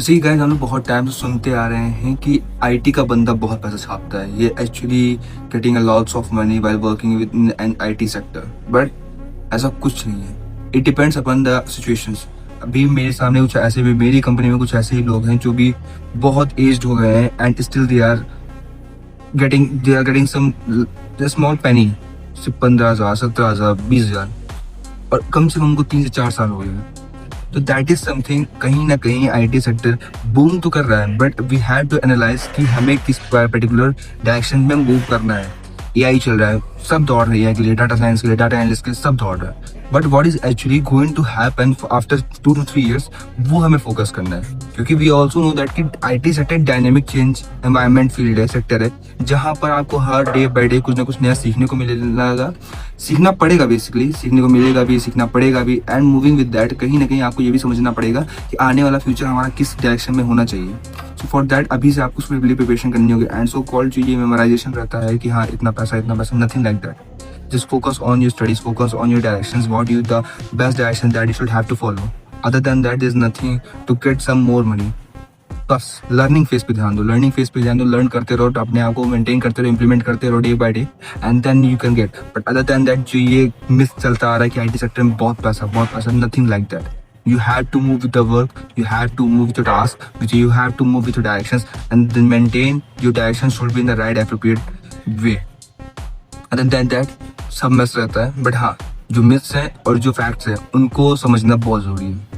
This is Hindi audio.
जैसे कि गाइस हम लोग बहुत टाइम से सुनते आ रहे हैं कि आईटी का बंदा बहुत पैसा छापता है, ये actually getting a lots of money while working with in an IT sector. But ऐसा कुछ नहीं है, it depends upon the situations. अभी मेरे सामने कुछ ऐसे भी, मेरी कंपनी में कुछ ऐसे ही लोग हैं जो भी बहुत एज्ड हो गए हैं and still they are getting some small penny, सिर्फ 15,000, 17,000, 20,000, और कम से कम उनको 3 से 4 साल हो गए हैं। तो दैट इज समथिंग, कहीं ना कहीं आईटी सेक्टर बूम तो कर रहा है, but we have to analyse कि हमें किस पर्टिकुलर डायरेक्शन में मूव करना है। एआई चल रहा है, सब दौड़ रही है के लिए, डाटा साइंस के लिए, डाटा एनालिस्ट के लिए, सब दौड़ रहा है। But what is actually going to happen after 2 to 3 years, वो हमें फोकस करना है। क्योंकि वी ऑल्सो नो दैट कि IT sector dynamic change environment field है, सेक्टर है, जहाँ पर आपको हर डे बाई डे कुछ ना कुछ नया सीखने को मिलेगा, सीखना पड़ेगा, बेसिकली सीखने को मिलेगा भी, सीखना पड़ेगा भी। एंड मूविंग विद दैट, कहीं ना कहीं आपको ये भी समझना पड़ेगा कि आने वाला फ्यूचर हमारा किस डायरेक्शन में होना चाहिए। सो फॉर दैट अभी से आपको उसके लिए प्रिपरेशन करनी होगी। एंड सो कॉल्ड जो ये मेमोराइजेशन रहता है कि हाँ इतना पैसा, nothing like that. Just focus on your studies, focus on your directions, what you the best direction that you should have to follow. Other than that is nothing to get some more money. बस लर्निंग फेज पे ध्यान दो, लर्न करते रहो, तो अपने आप को मेंटेन करते रहो, इंप्लीमेंट करते रहो day by day, and then you can get. But other than that जो ये मिस चलता आ रहा है कि आईटी सेक्टर में बहुत पैसा, nothing like that. You have to move with the work, you have to move with your task, which you have to move with your directions, and then maintain your directions should be in the right appropriate way. Other than that, सब मिस रहता है, बट हाँ जो मिस है और जो फैक्ट्स है उनको समझना बहुत जरूरी है।